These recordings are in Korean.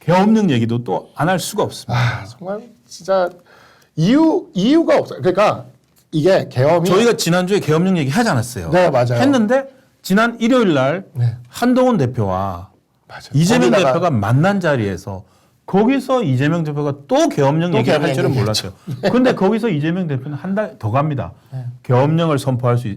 계엄령 얘기도 또 안 할 수가 없습니다. 아, 정말 진짜 이유가 없어요. 그러니까 이게 계엄이 저희가 지난주에 계엄령 얘기 하지 않았어요. 네, 맞아요. 했는데 지난 일요일 날 네. 한동훈 대표와 맞아요. 이재명 거기다가 대표가 만난 자리에서 거기서 이재명 대표가 또 계엄령 또 얘기를 할 계엄령 줄은 얘기했죠. 몰랐어요. 그런데 거기서 이재명 대표는 한 달 더 갑니다. 계엄령을 선포할 수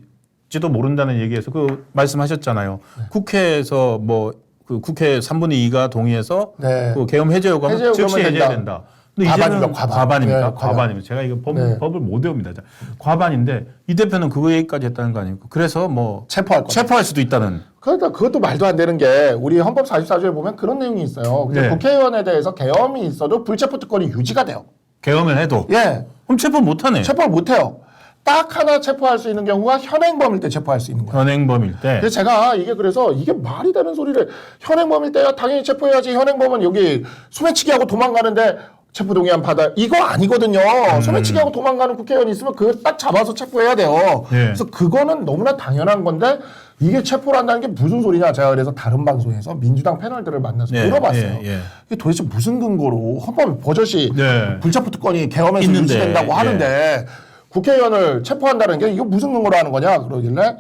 있지도 모른다는 얘기에서 그 말씀하셨잖아요. 국회에서 뭐 그 국회 3분의 2가 동의해서 네. 그 계엄 해제 요구하면 해제 즉시 요구하면 해제해야 된다. 된다. 근데 과반인가, 이제는 과반. 과반입니까? 네, 과반. 과반입니다. 제가 이거 네. 법을 못 외웁니다. 과반인데 이 대표는 그거 얘기까지 했다는 거 아닙니까? 그래서 뭐 체포할 수도 있다는. 그러니까 그것도 말도 안 되는 게 우리 헌법 44조에 보면 그런 내용이 있어요. 근데 네. 국회의원에 대해서 계엄이 있어도 불체포 특권이 유지가 돼요. 계엄을 해도. 예, 그럼 체포 못 하네. 체포를 못 해요. 딱 하나 체포할 수 있는 경우가 현행범일 때 체포할 수 있는 거예요. 현행범일 때. 근데 제가 그래서 이게 말이 되는 소리를 현행범일 때야 당연히 체포해야지. 현행범은 여기 소매치기하고 도망가는데 체포 동의안 받아 이거 아니거든요. 소매치기하고 도망가는 국회의원이 있으면 그거 딱 잡아서 체포해야 돼요. 예. 그래서 그거는 너무나 당연한 건데 이게 체포를 한다는 게 무슨 소리냐. 제가 그래서 다른 방송에서 민주당 패널들을 만나서 예, 물어봤어요. 예, 예. 이게 도대체 무슨 근거로 헌법에 버젓이 네. 불체포 특권이 계엄에서 있는데, 유지된다고 하는데 국회의원을 체포한다는 게 이거 무슨 근거로 하는 거냐 그러길래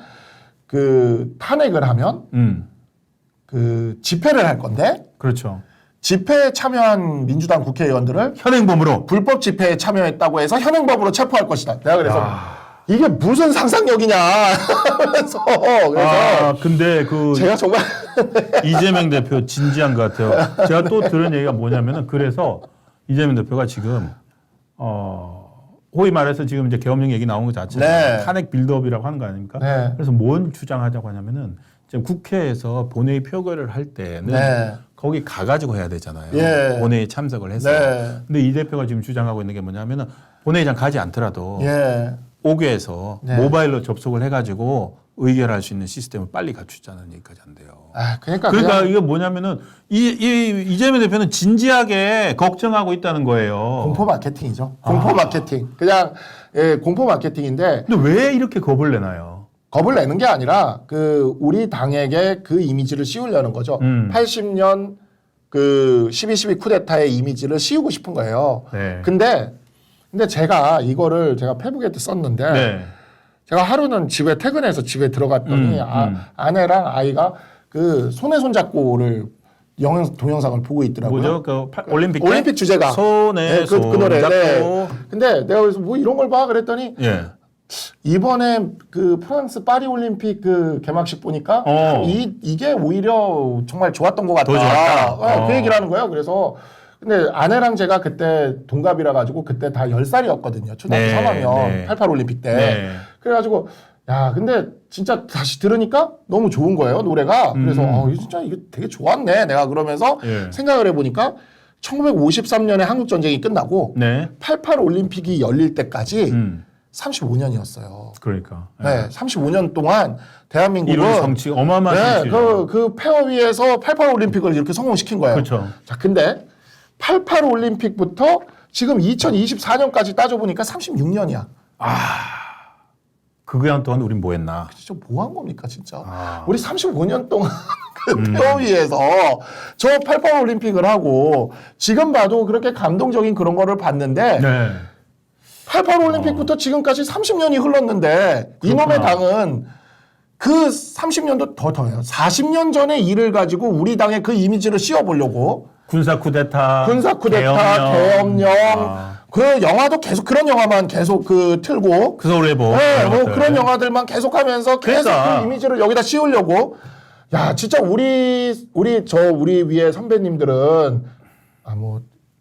그 탄핵을 하면 그 집회를 할 건데 그렇죠. 집회에 참여한 민주당 국회의원들을 현행범으로. 불법 집회에 참여했다고 해서 현행범으로 체포할 것이다. 내가 그래서 이게 무슨 상상력이냐 하면서 그래서 근데 그 제가 정말 이재명 대표 진지한 것 같아요. 제가 또 들은 얘기가 뭐냐면은 그래서 이재명 대표가 지금 호의 말해서 지금 이제 계엄령 얘기 나온 것 자체가 네. 탄핵 빌드업이라고 하는 거 아닙니까? 네. 그래서 뭔 주장하자고 하냐면은 지금 국회에서 본회의 표결을 할 때는 네. 거기 가가지고 해야 되잖아요. 예. 본회의 참석을 해서. 네. 근데 이 대표가 지금 주장하고 있는 게 뭐냐면은 본회의장 가지 않더라도 예. 5개에서 네. 모바일로 접속을 해가지고 의결할 수 있는 시스템을 빨리 갖추자는 얘기까지 한대요. 그러니까 그러니까 이게 뭐냐면은 이재명 대표는 진지하게 걱정하고 있다는 거예요. 공포 마케팅이죠. 공포 마케팅. 그냥 공포 마케팅인데 근데 왜 이렇게 겁을 내나요? 겁을 내는 게 아니라 그 우리 당에게 그 이미지를 씌우려는 거죠. 80년 그 12.12 쿠데타의 이미지를 씌우고 싶은 거예요. 네. 근데 제가 이거를 제가 페북에 썼는데 네. 제가 하루는 집에 퇴근해서 집에 들어갔더니 아내랑 아이가 그 손에 손잡고를 동영상을 보고 있더라고요. 뭐죠? 그 올림픽 주제가 손에 그 노래. 손잡고. 네. 근데 내가 그래서 뭐 이런 걸 봐 그랬더니 예. 이번에 그 프랑스 파리 올림픽 그 개막식 보니까 이게 오히려 정말 좋았던 것 같다. 더 좋았다. 그 얘기를 하는 거예요. 그래서 근데 아내랑 제가 그때 동갑이라 가지고 그때 다 10살이었거든요. 초등학교 네, 3학년 네. 88 올림픽 때. 네. 그래가지고 야 근데 진짜 다시 들으니까 너무 좋은 거예요 노래가. 그래서 진짜 이게 되게 좋았네. 내가 그러면서 예. 생각을 해보니까 1953년에 한국 전쟁이 끝나고 네. 88 올림픽이 열릴 때까지 35년이었어요. 그러니까. 네, 35년 동안 대한민국은 이런 정치 어마어마한 네, 정치. 그 페어 위에서 88 올림픽을 이렇게 성공시킨 거예요. 그렇죠. 자, 근데 88 올림픽부터 지금 2024년까지 따져보니까 36년이야. 그 기간 동안 우린 뭐 했나? 진짜 뭐 한 겁니까, 진짜? 우리 35년 동안 그 페어 위에서 저 88 올림픽을 하고 지금 봐도 그렇게 감동적인 그런 거를 봤는데 네. 88 올림픽부터 지금까지 30년이 흘렀는데 이놈의 당은 그 30년도 더해요. 40년 전의 일을 가지고 우리 당의 그 이미지를 씌워보려고 군사 쿠데타, 계엄령, 그 영화도 계속 그런 영화만 계속 그 틀고 그 서울의 보. 네, 뭐 그런 영화들만 계속하면서 계속 그러니까. 그 이미지를 여기다 씌우려고 야 진짜 우리 위에 선배님들은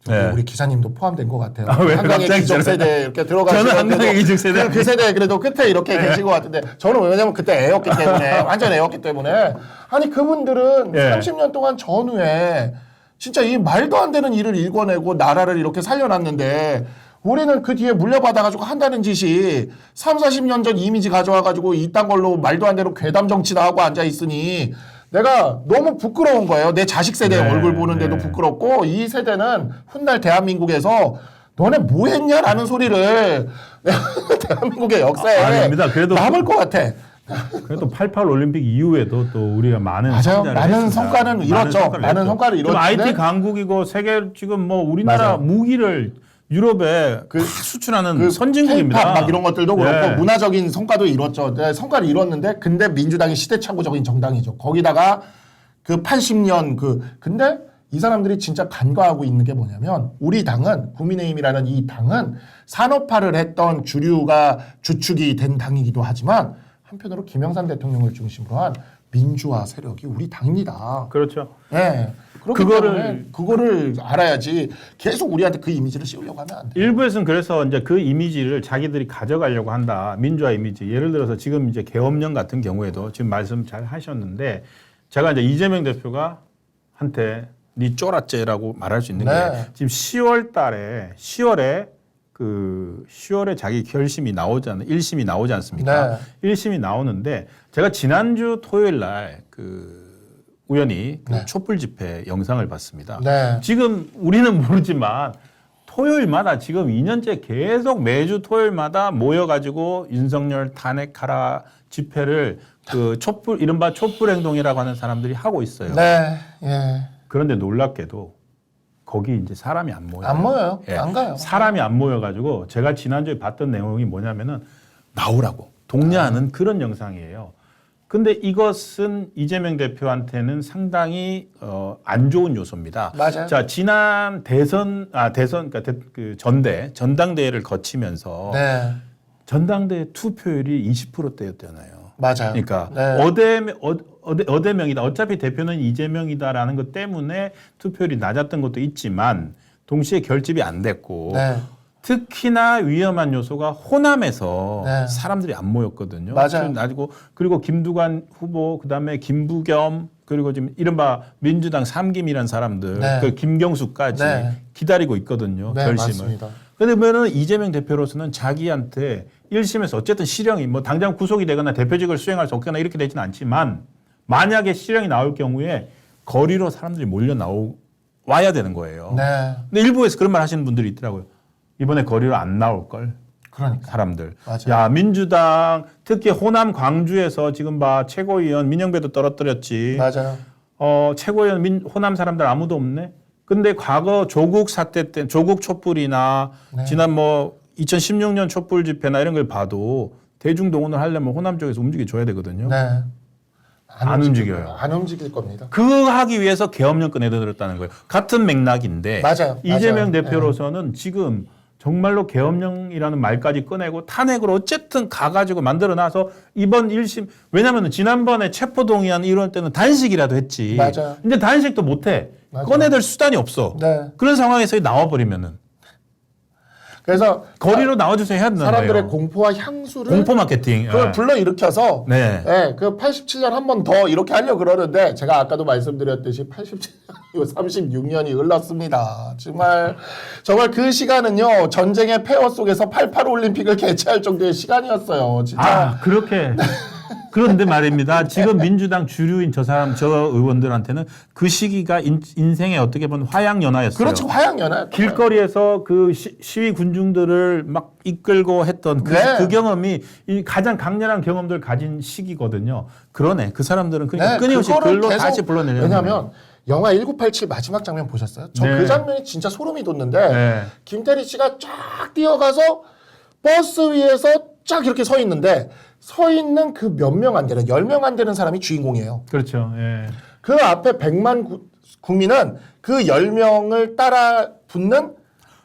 네. 우리 기사님도 포함된 것 같아요. 왜 한강의 갑자기 기적 세대 이렇게 들어가시고 저는 한강의 기적 세대. 그 세대 그래도 끝에 이렇게 계신 것 같은데 저는 왜냐면 그때 애였기 때문에 완전 애였기 때문에 아니 그분들은 예. 30년 동안 전후에 진짜 이 말도 안 되는 일을 일궈내고 나라를 이렇게 살려놨는데 우리는 그 뒤에 물려받아가지고 한다는 짓이 40년 전 이미지 가져와가지고 이딴 걸로 말도 안 되는 괴담 정치나 하고 앉아있으니 내가 너무 부끄러운 거예요. 내 자식 세대 얼굴 보는데도 부끄럽고 이 세대는 훗날 대한민국에서 너네 뭐 했냐라는 소리를 대한민국의 역사에 아닙니다. 그래도 남을 것 같아. 그래도 88 올림픽 이후에도 또 우리가 많은 맞아요. 성장을 많은 했습니다. 성과는 이뤘죠. 많은 성과를 지금 이뤘는데 IT 강국이고 세계 지금 뭐 우리나라 맞아요. 무기를 유럽에 막 수출하는 선진국입니다. K-pop 막 이런 것들도 그렇고 예. 문화적인 성과도 이뤘죠. 네, 성과를 이뤘는데 근데 민주당이 시대착오적인 정당이죠. 거기다가 그 80년 근데 이 사람들이 진짜 간과하고 있는 게 뭐냐면 우리 당은 국민의힘이라는 이 당은 산업화를 했던 주류가 주축이 된 당이기도 하지만 한편으로 김영삼 대통령을 중심으로 한 민주화 세력이 우리 당입니다. 그렇죠. 네. 그렇기 때문에 그거를 알아야지 계속 우리한테 그 이미지를 씌우려고 하면 안 돼요. 일부에서는 그래서 이제 그 이미지를 자기들이 가져가려고 한다. 민주화 이미지. 예를 들어서 지금 이제 계엄령 같은 경우에도 지금 말씀 잘 하셨는데 제가 이제 이재명 대표가 한테 니 쫄았제라고 말할 수 있는 게 지금 10월 달에 10월에 자기 결심이 나오잖아요. 1심이 나오지 않습니까? 네. 1심이 나오는데 제가 지난주 토요일 날 우연히 촛불 집회 영상을 봤습니다. 네. 지금 우리는 모르지만 토요일마다 지금 2년째 계속 매주 토요일마다 모여가지고 윤석열 탄핵하라 집회를 이른바 촛불 행동이라고 하는 사람들이 하고 있어요. 네. 예. 그런데 놀랍게도 거기 이제 사람이 안 모여요. 안 모여요. 예. 안 가요. 사람이 안 모여가지고 제가 지난주에 봤던 내용이 뭐냐면은 나오라고 독려하는 그런 영상이에요. 근데 이것은 이재명 대표한테는 상당히 안 좋은 요소입니다. 맞아요. 자, 지난 그러니까 전당대회를 거치면서 네. 전당대회 투표율이 20%대였잖아요. 맞아요. 그러니까 네. 어대명이다. 어차피 대표는 이재명이다라는 것 때문에 투표율이 낮았던 것도 있지만 동시에 결집이 안 됐고 네. 특히나 위험한 요소가 호남에서 네. 사람들이 안 모였거든요. 맞아요. 그리고 김두관 후보, 그다음에 김부겸, 그리고 지금 이른바 민주당 삼김이라는 사람들, 네. 그 김경수까지 네. 기다리고 있거든요. 네, 결심을. 맞습니다. 그런데 보면은 이재명 대표로서는 자기한테 1심에서 어쨌든 실형이 뭐 당장 구속이 되거나 대표직을 수행할 수 없거나 이렇게 되지는 않지만 만약에 실형이 나올 경우에 거리로 사람들이 와야 되는 거예요. 네. 근데 일부에서 그런 말 하시는 분들이 있더라고요. 이번에 거리로 안 나올 걸. 그러니까. 사람들. 맞아요. 야, 민주당 특히 호남 광주에서 지금 봐 최고위원 민영배도 떨어뜨렸지. 맞아요. 최고위원 호남 사람들 아무도 없네. 근데 과거 조국 사태 때 조국 촛불이나 네. 지난 2016년 촛불 집회나 이런 걸 봐도 대중 동원을 하려면 호남 쪽에서 움직여 줘야 되거든요. 네. 안 움직여요. 안 움직일 겁니다. 그거 하기 위해서 계엄령 꺼내들었다는 거예요. 같은 맥락인데 맞아요. 이재명 맞아요. 대표로서는 지금 정말로 계엄령이라는 말까지 꺼내고 탄핵으로 어쨌든 가가지고 만들어놔서 이번 1심 왜냐하면 지난번에 체포동의안 이럴 때는 단식이라도 했지. 맞아요. 근데 단식도 못해. 맞아요. 꺼내들 수단이 없어. 네. 그런 상황에서 나와버리면은 그래서 거리로 나와주세요 해야 된다는 사람들의 거예요. 공포와 향수를 공포 마케팅. 그걸 예. 불러일으켜서 네. 그 87년 한 번 더 이렇게 하려고 그러는데 제가 아까도 말씀드렸듯이 87년이고 36년이 흘렀습니다. 정말 그 시간은요 전쟁의 폐허 속에서 88 올림픽을 개최할 정도의 시간이었어요. 진짜. 그렇게. 그런데 말입니다. 지금 민주당 주류인 저 의원들한테는 그 시기가 인생의 어떻게 보면 화양연화였어요. 그렇죠. 화양연화. 길거리에서 그 시위 군중들을 막 이끌고 했던 네. 그 경험이 이 가장 강렬한 경험들을 가진 시기거든요. 그러네. 그 사람들은 그러니까 끊임없이 글로 다시 불러내려는 왜냐하면 영화 1987 마지막 장면 보셨어요? 저 네. 그 장면이 진짜 소름이 돋는데 네. 김태리 씨가 쫙 뛰어가서 버스 위에서 쫙 이렇게 서 있는데 서 있는 그 몇 명 안 되는 10명 안 되는 사람이 주인공이에요. 그렇죠. 예. 그 앞에 100만 국민은 그 10명을 따라 붙는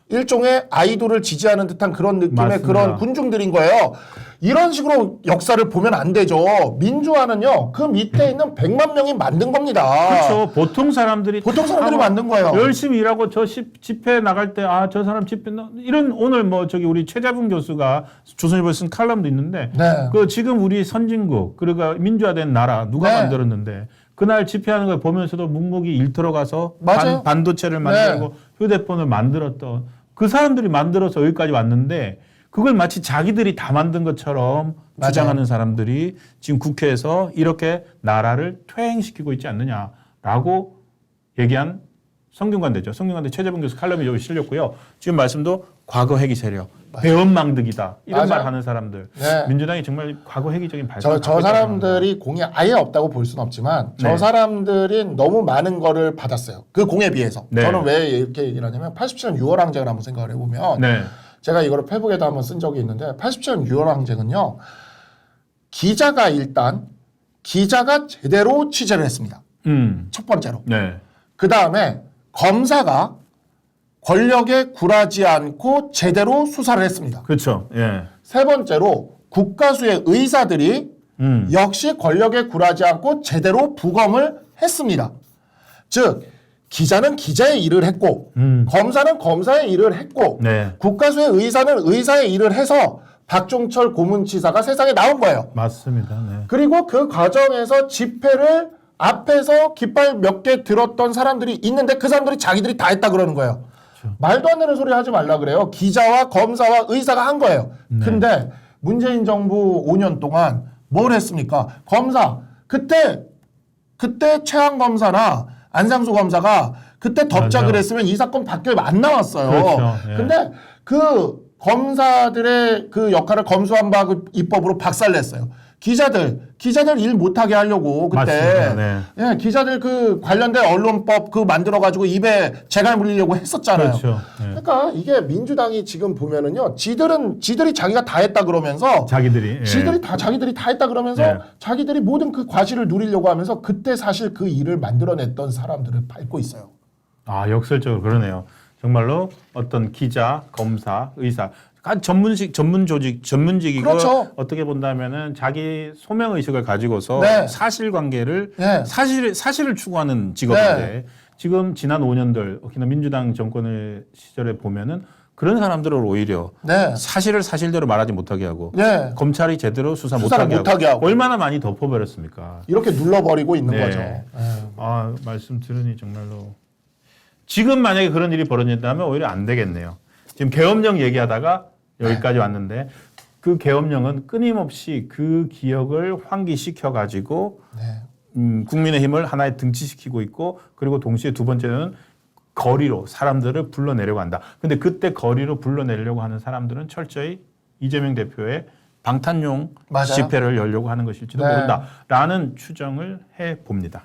일종의 아이돌을 지지하는 듯한 그런 느낌의 맞습니다. 그런 군중들인 거예요. 이런 식으로 역사를 보면 안 되죠. 민주화는요. 그 밑에 있는 100만 명이 만든 겁니다. 그렇죠. 보통 사람들이 만든 거예요. 열심히 일하고 저 집회 나갈 때 저 사람 집회 이런 오늘 우리 최자분 교수가 조선일보에 쓴 칼럼도 있는데 네. 그 지금 우리 선진국 그러니까 민주화된 나라 누가 네. 만들었는데 그날 집회하는 걸 보면서도 묵묵히 일터로 가서 맞아요. 반도체를 만들고 휴대폰을 만들었던 그 사람들이 만들어서 여기까지 왔는데 그걸 마치 자기들이 다 만든 것처럼 맞아요. 주장하는 사람들이 지금 국회에서 이렇게 나라를 퇴행시키고 있지 않느냐라고 얘기한 성균관대죠. 성균관대 최재봉 교수 칼럼이 여기 실렸고요. 지금 말씀도 과거 회기 세력, 배은망덕이다 이런 맞아요. 말 하는 사람들. 네. 민주당이 정말 과거 회기적인 발상을 저 사람들이 공이 아예 없다고 볼 수는 없지만 저 네. 사람들은 너무 많은 거를 받았어요. 그 공에 비해서. 네. 저는 왜 이렇게 얘기를 하냐면 87년 6월 항쟁을 한번 생각을 해보면 네. 제가 이거를 페북에도 한번 쓴 적이 있는데 87년 6월 항쟁은요. 기자가 제대로 취재를 했습니다. 첫 번째로. 네. 그 다음에 검사가 권력에 굴하지 않고 제대로 수사를 했습니다. 그렇죠. 예. 세 번째로 국가수의 의사들이 역시 권력에 굴하지 않고 제대로 부검을 했습니다. 즉 기자는 기자의 일을 했고 검사는 검사의 일을 했고 네. 국가수의 의사는 의사의 일을 해서 박종철 고문치사가 세상에 나온 거예요. 맞습니다. 네. 그리고 그 과정에서 집회를 앞에서 깃발 몇 개 들었던 사람들이 있는데 그 사람들이 자기들이 다 했다 그러는 거예요. 그렇죠. 말도 안 되는 소리 하지 말라 그래요. 기자와 검사와 의사가 한 거예요. 네. 근데 문재인 정부 5년 동안 뭘 했습니까? 검사 그때 최한 검사나 안상수 검사가 그때 덮작을 맞아. 했으면 이 사건 밖에 안 나왔어요. 그렇죠. 예. 근데 그 검사들의 그 역할을 검수완박 입법으로 박살냈어요. 기자들 일 못하게 하려고 그때 맞습니다. 네. 예, 기자들 그 관련된 언론법 그 만들어 가지고 입에 재갈 물리려고 했었잖아요. 그렇죠. 네. 그러니까 이게 민주당이 지금 보면은요, 지들이 자기가 다 했다 그러면서 자기들이. 예. 자기들이 다 했다 그러면서 네. 자기들이 모든 그 과실을 누리려고 하면서 그때 사실 그 일을 만들어냈던 사람들을 밟고 있어요. 아, 역설적으로 그러네요. 정말로 어떤 기자, 검사, 의사, 전문직이고 그렇죠. 어떻게 본다면은 자기 소명 의식을 가지고서 네. 사실관계를 네. 사실을 추구하는 직업인데 네. 지금 지난 5년들 특히나 민주당 정권의 시절에 보면은 그런 사람들을 오히려 네. 사실을 사실대로 말하지 못하게 하고 네. 검찰이 제대로 수사를 못하게 하고. 얼마나 많이 덮어버렸습니까? 이렇게 눌러버리고 있는 네. 거죠. 아, 말씀 들으니 정말로 지금 만약에 그런 일이 벌어진다면 오히려 안 되겠네요. 지금 계엄령 얘기하다가 여기까지 왔는데 그 계엄령은 끊임없이 그 기억을 환기시켜 가지고 국민의힘을 하나에 등치시키고 있고 그리고 동시에 두 번째는 거리로 사람들을 불러내려고 한다. 근데 그때 거리로 불러내려고 하는 사람들은 철저히 이재명 대표의 방탄용 맞아요. 집회를 열려고 하는 것일지도 네. 모른다라는 추정을 해 봅니다.